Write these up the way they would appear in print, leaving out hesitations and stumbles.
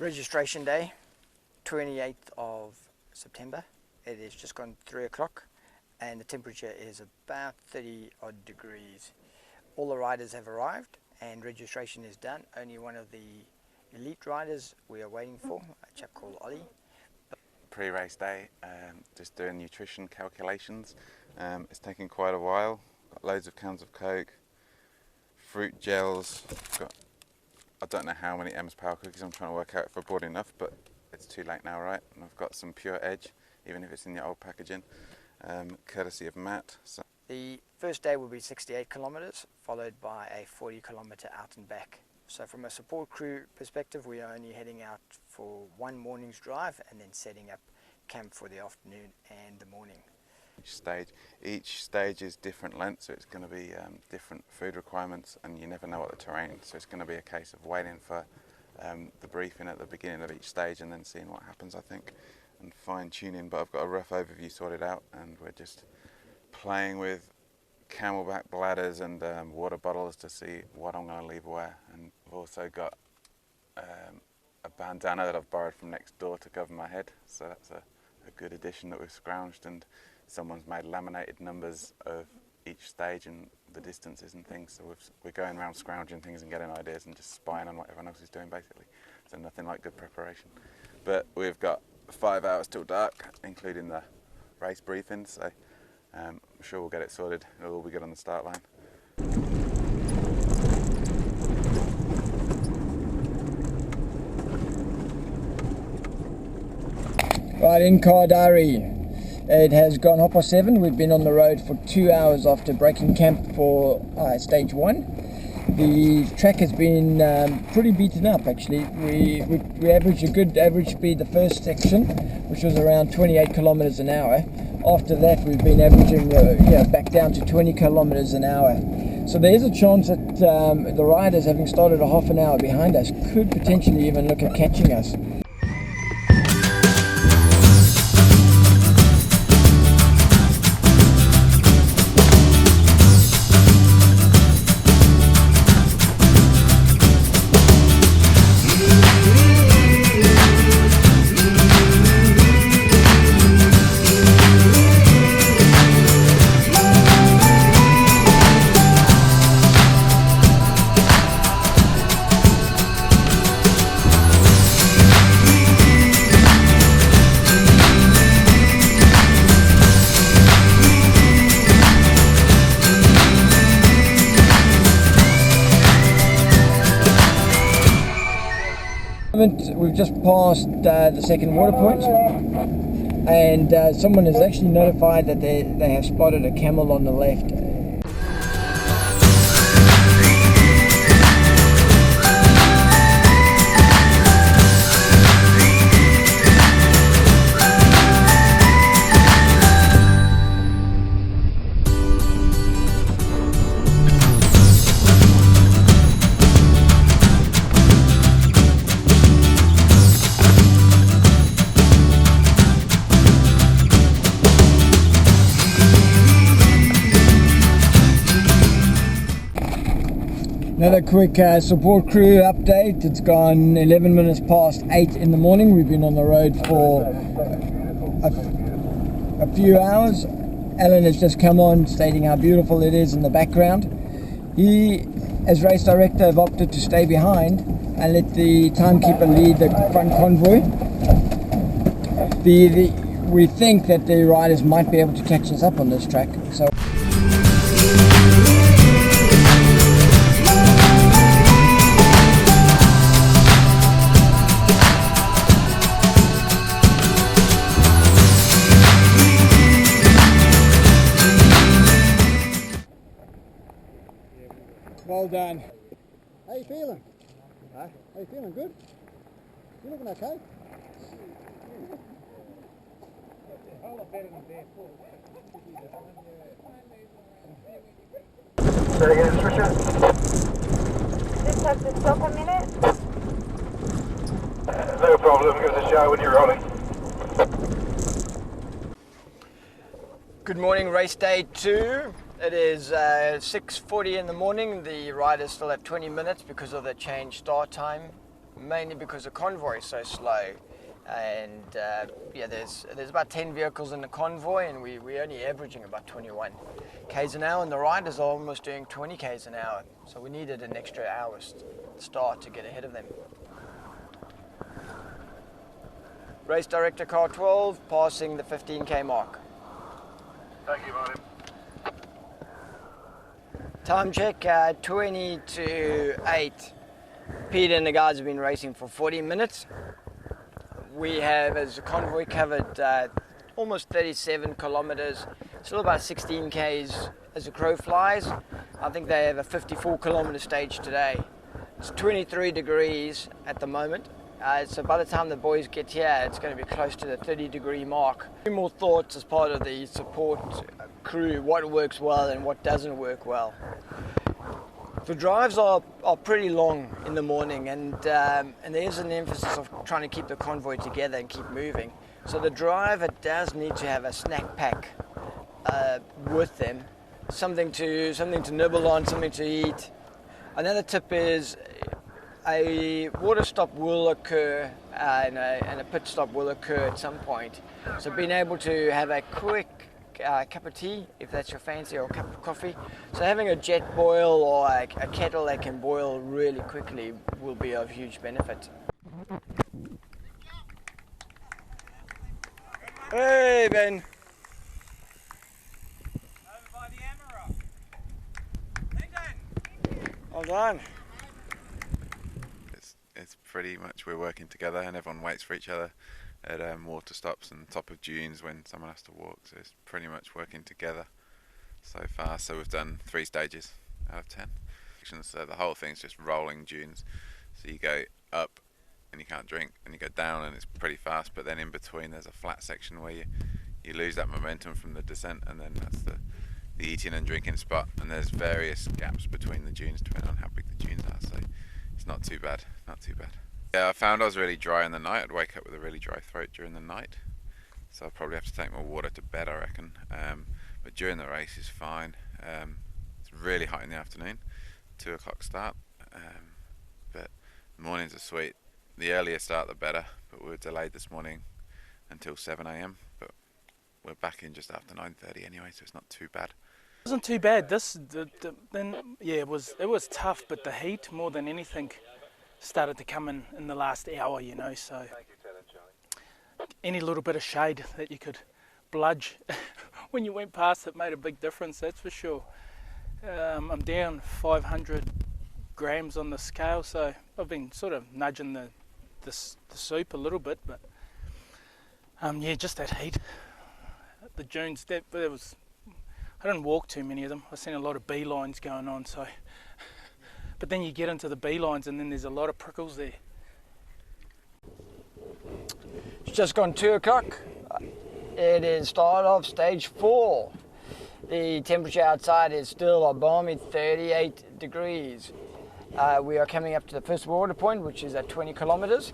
Registration day, 28th of September. It is just gone 3 o'clock and the temperature is about 30 odd degrees. All the riders have arrived and registration is done. Only one of the elite riders we are waiting for, a chap called Ollie. Pre-race day, just doing nutrition calculations. It's taken quite a while. Got loads of cans of Coke, fruit gels. I don't know how many M's power cookies I'm trying to work out if I bought enough, but it's too late now, right? And I've got some Pure Edge, even if it's in the old packaging, courtesy of Matt. So the first day will be 68 kilometers, followed by a 40 kilometer out and back. So from a support crew perspective, we are only heading out for one morning's drive and then setting up camp for the afternoon and the morning. Each stage is different length, so it's going to be different food requirements, and you never know what the terrain. So it's going to be a case of waiting for the briefing at the beginning of each stage and then seeing what happens, I think, and fine tuning. But I've got a rough overview sorted out, and we're just playing with camelback bladders and water bottles to see what I'm going to leave where. And I've also got a bandana that I've borrowed from next door to cover my head, so that's a good addition that we've scrounged, and someone's made laminated numbers of each stage and the distances and things, so we're going around scrounging things and getting ideas and just spying on what everyone else is doing, basically. So nothing like good preparation. But we've got 5 hours till dark, including the race briefing, so I'm sure we'll get it sorted. It'll all be good on the start line. Right, in-car diary. It has gone 7:30. We've been on the road for 2 hours after breaking camp for stage 1. The track has been pretty beaten up, actually. We averaged a good average speed the first section, which was around 28 kilometers an hour. After that, we've been averaging back down to 20 kilometers an hour. So there is a chance that the riders, having started a half an hour behind us, could potentially even look at catching us. We've just passed the second water point, and someone has actually notified that they have spotted a camel on the left. Another quick support crew update. It's gone 11 minutes past 8 in the morning. We've been on the road for a few hours. Alan has just come on stating how beautiful it is in the background. He, as race director, have opted to stay behind and let the timekeeper lead the front convoy. We think that the riders might be able to catch us up on this track. So. Well done. How you feeling? Huh? How you feeling? Good? You looking okay? Say again, Trisha? Just have to stop a minute. No problem, give us a shout when you're rolling. Good morning, race day 2. It is 6:40 in the morning. The riders still have 20 minutes because of the change start time mainly because the convoy is so slow. And yeah, there's about 10 vehicles in the convoy, and we're only averaging about 21 k's an hour, and the riders are almost doing 20 k's an hour. So we needed an extra hour start to get ahead of them. Race director car 12 passing the 15k mark. Thank you, Martin. Time check 20 to 8. Peter and the guys have been racing for 40 minutes. We have, as a convoy, covered almost 37 kilometers, still about 16 k's as a crow flies. I think they have a 54 kilometer stage today. It's 23 degrees at the moment. So by the time the boys get here, it's going to be close to the 30-degree mark. A few more thoughts as part of the support crew, what works well and what doesn't work well. The drives are pretty long in the morning, and there is an emphasis of trying to keep the convoy together and keep moving. So the driver does need to have a snack pack with them, something to nibble on, something to eat. Another tip is a water stop will occur and a pit stop will occur at some point. So being able to have a quick cup of tea, if that's your fancy, or a cup of coffee. So having a jet boil or a kettle that can boil really quickly will be of huge benefit. Hey Ben! Over by the Amarok. Lincoln! Well done. It's pretty much we're working together, and everyone waits for each other at water stops and top of dunes when someone has to walk, so it's pretty much working together so far. So we've done 3 stages out of 10. So the whole thing's just rolling dunes, so you go up and you can't drink, and you go down and it's pretty fast, but then in between there's a flat section where you lose that momentum from the descent, and then that's the eating and drinking spot, and there's various gaps between the dunes depending on how big the dunes are, so it's not too bad. Yeah, I found I was really dry in the night. I'd wake up with a really dry throat during the night, so I'll probably have to take my water to bed, I reckon. But during the race is fine. It's really hot in the afternoon, 2 o'clock start, but the mornings are sweet. The earlier start the better, but we were delayed this morning until 7 AM, but we're back in just after 9:30 anyway, so it's not too bad. It wasn't too bad. It was tough, but the heat more than anything started to come in the last hour, you know, so any little bit of shade that you could bludge when you went past it made a big difference, that's for sure. I'm down 500 grams on the scale, so I've been sort of nudging the soup a little bit, but yeah, just that heat. The dunes, I didn't walk too many of them. I've seen a lot of beelines going on, so. But then you get into the beelines and then there's a lot of prickles there. It's just gone 2 o'clock. It is start of stage 4. The temperature outside is still a balmy 38 degrees. We are coming up to the first water point, which is at 20 kilometers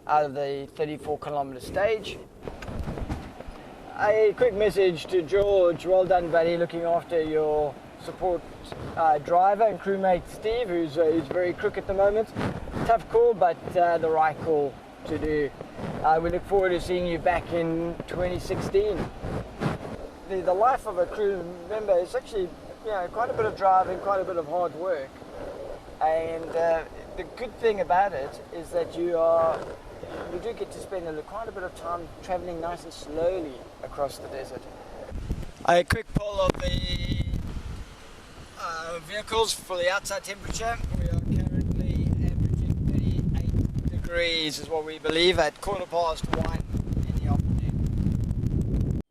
out of the 34 kilometer stage. A quick message to George. Well done, buddy, looking after your support driver and crewmate Steve, who's very crook at the moment. Tough call, but the right call to do. We look forward to seeing you back in 2016. The life of a crew member is actually, quite a bit of driving, quite a bit of hard work. And the good thing about it is that you do get to spend quite a bit of time traveling nice and slowly across the desert. A quick poll of the vehicles for the outside temperature. We are currently averaging 38 degrees is what we believe at 1:15 in the afternoon.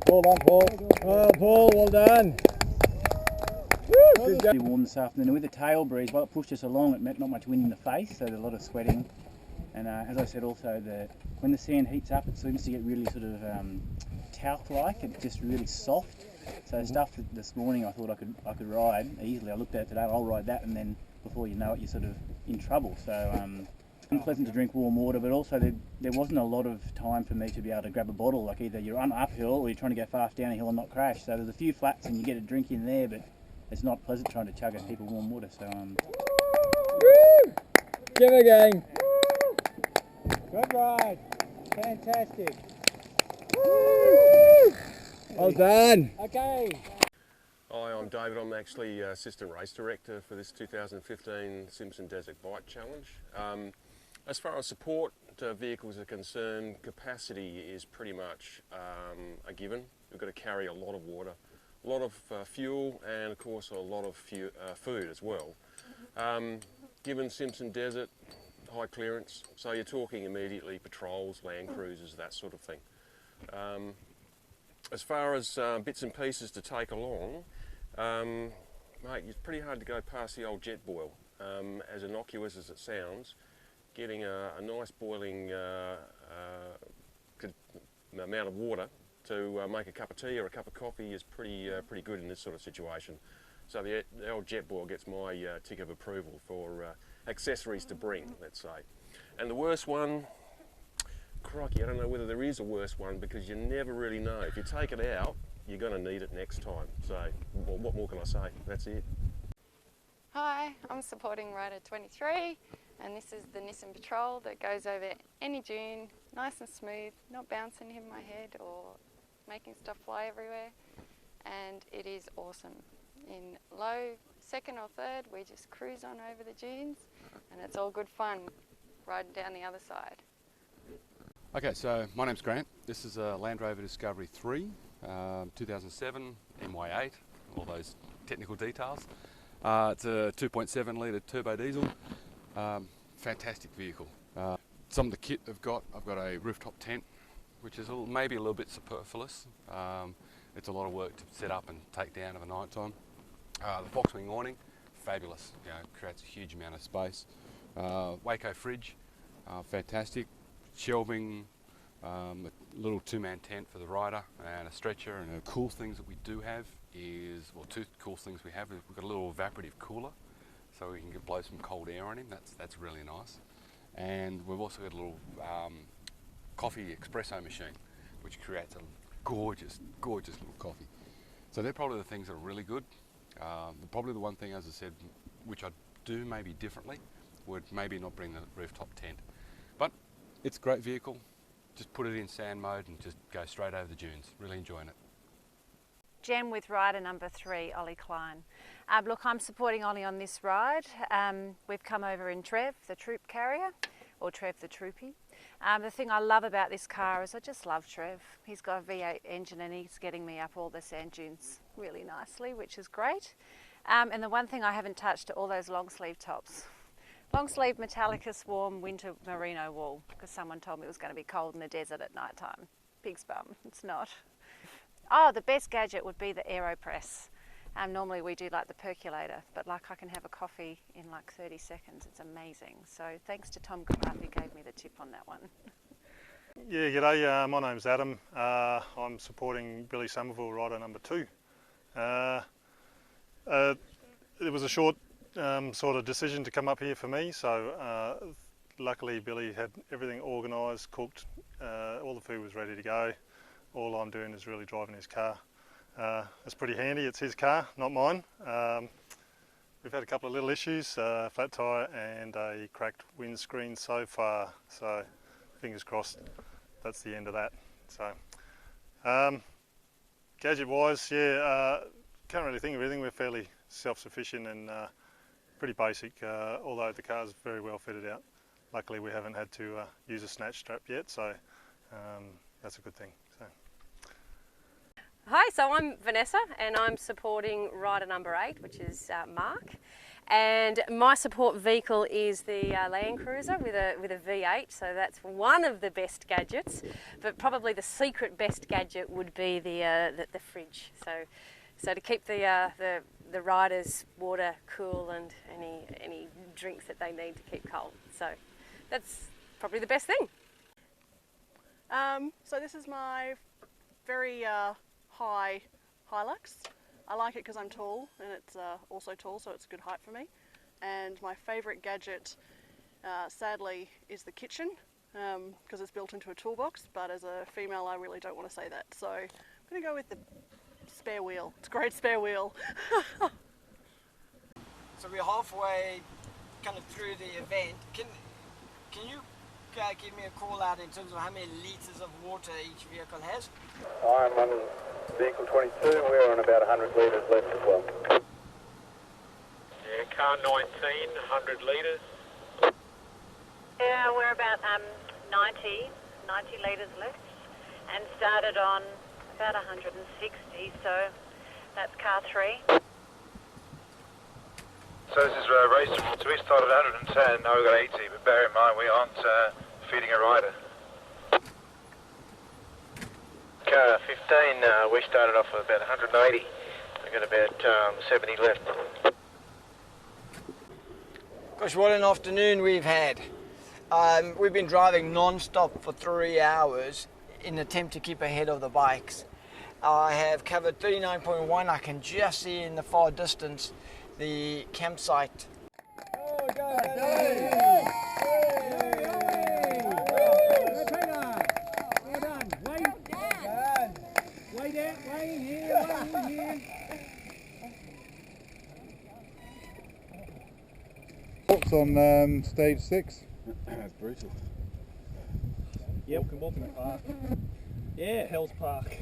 Well done, Paul. Oh, Paul, well done. It's pretty warm this afternoon. With the tail breeze, while it pushed us along, it meant not much wind in the face, so there's a lot of sweating. And as I said also, when the sand heats up, it seems to get really sort of talc-like. It's just really soft. So stuff that this morning I thought I could ride easily. I looked at it today, I'll ride that, and then before you know it, you're sort of in trouble. So unpleasant to drink warm water, but also there wasn't a lot of time for me to be able to grab a bottle. Like either you're uphill or you're trying to go fast down a hill and not crash. So there's a few flats and you get a drink in there, but it's not pleasant trying to chug a heap of warm water. So Give it going. Good ride. Fantastic. Well done. Okay. Hi, I'm David. I'm actually Assistant Race Director for this 2015 Simpson Desert Bike Challenge. As far as support vehicles are concerned, capacity is pretty much a given. We've got to carry a lot of water, a lot of fuel, and of course a lot of food as well. Given Simpson Desert, high clearance, so you're talking immediately patrols, Land Cruisers, that sort of thing. As far as bits and pieces to take along, mate, it's pretty hard to go past the old jet boil. As innocuous as it sounds, getting a nice boiling amount of water to make a cup of tea or a cup of coffee is pretty good in this sort of situation. So the old jet boil gets my tick of approval for accessories to bring, let's say. And the worst one, crikey, I don't know whether there is a worse one, because you never really know. If you take it out, you're going to need it next time. So what more can I say? That's it. Hi, I'm supporting Rider 23, and this is the Nissan Patrol that goes over any dune, nice and smooth, not bouncing in my head or making stuff fly everywhere, and it is awesome. In low second or third, we just cruise on over the dunes, and it's all good fun riding down the other side. Okay, so my name's Grant. This is a Land Rover Discovery 3, 2007, MY8, all those technical details. It's a 2.7 litre turbo diesel, fantastic vehicle. Some of the kit I've got a rooftop tent, which is maybe a little bit superfluous. It's a lot of work to set up and take down of a night time. The box wing awning, fabulous, creates a huge amount of space. Waco fridge, fantastic. Shelving, a little two-man tent for the rider, and a stretcher. And the cool things that we do have is, well, two cool things we have is we've got a little evaporative cooler, so we can blow some cold air on him. That's really nice. And we've also got a little coffee espresso machine, which creates a gorgeous, gorgeous little coffee. So they're probably the things that are really good. Probably the one thing, as I said, which I'd do maybe differently, would maybe not bring the rooftop tent. But it's a great vehicle. Just put it in sand mode and just go straight over the dunes. Really enjoying it. Jem with rider number 3, Ollie Klein. Look, I'm supporting Ollie on this ride. We've come over in Trev, the troop carrier, or Trev the troopy. The thing I love about this car is I just love Trev. He's got a V8 engine and he's getting me up all the sand dunes really nicely, which is great. And the one thing I haven't touched are all those long sleeve tops. Long sleeve Metallica Swarm winter merino wool, because someone told me it was going to be cold in the desert at night time. Pig's bum, it's not. Oh, the best gadget would be the AeroPress. Normally we do like the percolator, but like I can have a coffee in like 30 seconds. It's amazing. So thanks to Tom Grant who gave me the tip on that one. Yeah, g'day. My name's Adam. I'm supporting Billy Somerville, rider number 2. It was a short sort of decision to come up here for me, so luckily Billy had everything organised, cooked, all the food was ready to go. All I'm doing is really driving his car. It's pretty handy, it's his car, not mine. We've had a couple of little issues, flat tyre and a cracked windscreen so far, so fingers crossed that's the end of that. So gadget wise, yeah, can't really think of anything. We're fairly self-sufficient and pretty basic, although the car's very well fitted out. Luckily we haven't had to use a snatch strap yet, so that's a good thing. So. Hi, so I'm Vanessa and I'm supporting rider number 8, which is Mark. And my support vehicle is the Land Cruiser with a V8, so that's one of the best gadgets. But probably the secret best gadget would be the fridge. So to keep the riders' water cool and any drinks that they need to keep cold. So that's probably the best thing. So this is my very high Hilux. I like it because I'm tall and it's also tall, so it's a good height for me. And my favourite gadget, sadly, is the kitchen because it's built into a toolbox, but as a female I really don't want to say that. So I'm going to go with the spare wheel. It's a great spare wheel. So we're halfway kind of through the event. Can you give me a call out in terms of how many litres of water each vehicle has? I'm on vehicle 22 and we're on about 100 litres left as well. Yeah, car 19, 100 litres. Yeah, we're about 90 litres left and started on about 160, so that's car 3. So this is race, so we started 110, now we've got 80, but bear in mind we aren't feeding a rider. Car 15, we started off with about 180, we've got about 70 left. Gosh, what an afternoon we've had. We've been driving non-stop for 3 hours in an attempt to keep ahead of the bikes. I have covered 39.1. I can just see in the far distance the campsite. Thoughts on stage 6? That's brutal. Yep. Walking the park. Yeah, Hills Park.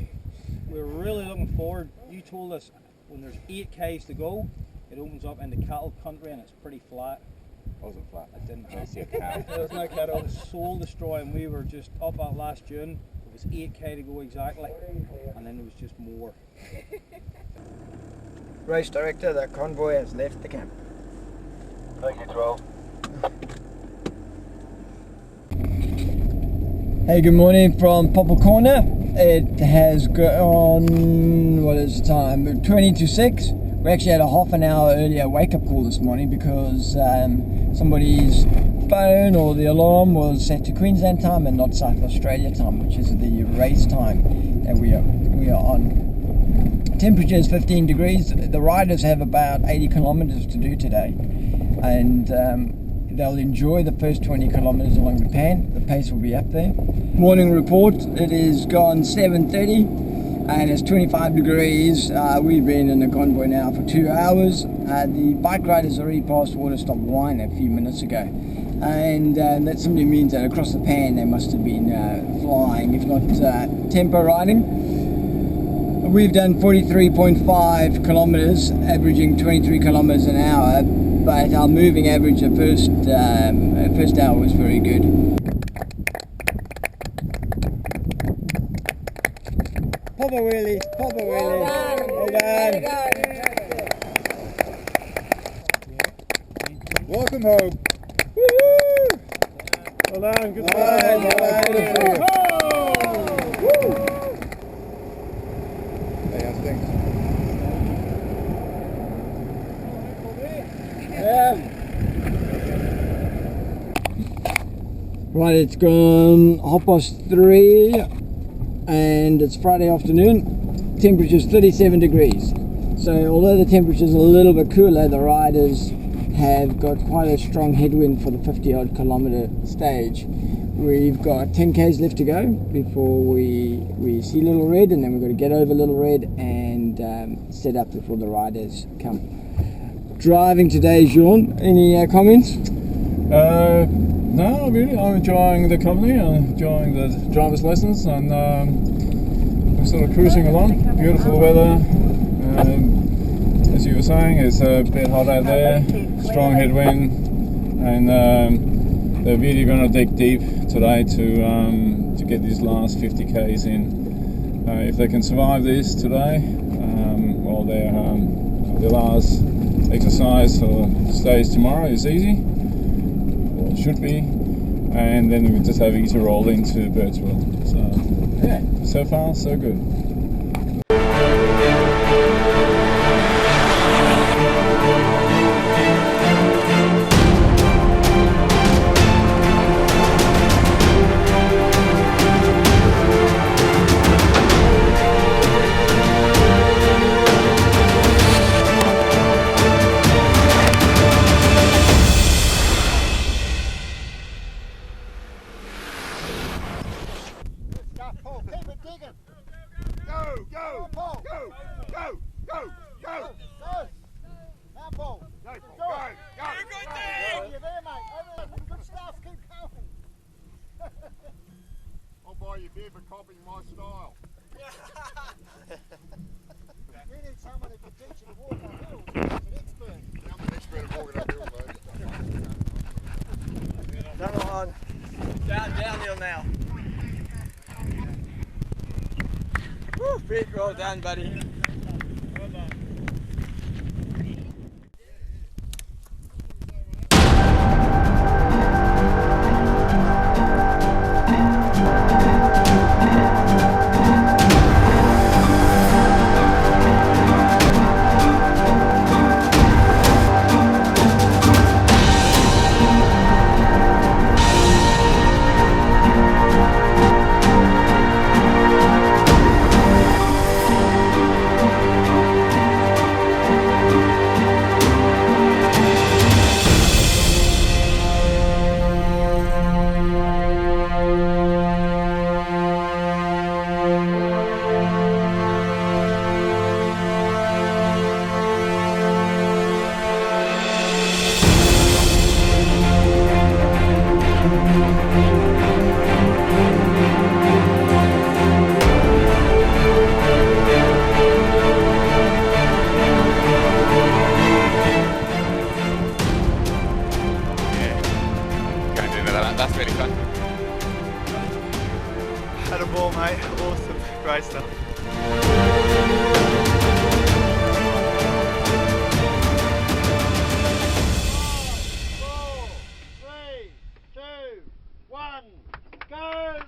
We're really looking forward. You told us when there's 8 k's to go, it opens up into cattle country and it's pretty flat. It wasn't flat. I didn't see a cow. There was no cattle. It was soul destroying. We were just up at last June. It was 8k to go exactly, and then there was just more. Race director, the convoy has left the camp. Thank you, 12. Hey, good morning from Poeppel Corner. It has gone, what is the time? 20 to 6. We actually had a half an hour earlier wake-up call this morning because somebody's phone or the alarm was set to Queensland time and not South Australia time, which is the race time that we are on. Temperature is 15 degrees. The riders have about 80 kilometers to do today, and they'll enjoy the first 20 kilometers along the pan. The pace will be up there. Morning report, it is gone 7:30 and it's 25 degrees. We've been in the convoy now for 2 hours. The bike riders already passed Waterstop Wine a few minutes ago, and that simply means that across the pan they must have been flying, if not tempo riding. We've done 43.5 kilometers, averaging 23 kilometers an hour, but our moving average the first hour was very good. Pop a wheelie, pop a wheelie. Well done. Welcome home. Woo-hoo! Well done, good Hey, how's things? Right, it's gone 3:30 and it's Friday afternoon. Temperature's 37 degrees. So although the temperature's a little bit cooler, the riders have got quite a strong headwind for the 50 odd kilometer stage. We've got 10 k's left to go before we see Little Red, and then we've got to get over Little Red and set up before the riders come. Driving today, Jean, any comments? No, really. I'm enjoying the company. I'm enjoying the driver's lessons, and we're sort of cruising along. Beautiful weather. As you were saying, it's a bit hot out there. Strong headwind, and they're really going to dig deep today to get these last 50 k's in. If they can survive this today, well, their last exercise or stage tomorrow is easy. It should be, and then we just have easy roll into Birdsville. So yeah, so far so good. copying my style. We need someone who can teach you to walk on hills. He's an expert. Yeah, I'm an expert at walking up hills, mate. Come on. Downhill now. Woo, Pete, well done, buddy. Well done. That's really fun. Had a ball, mate. Awesome. Great stuff. 5, 4, 3, 2, 1, go!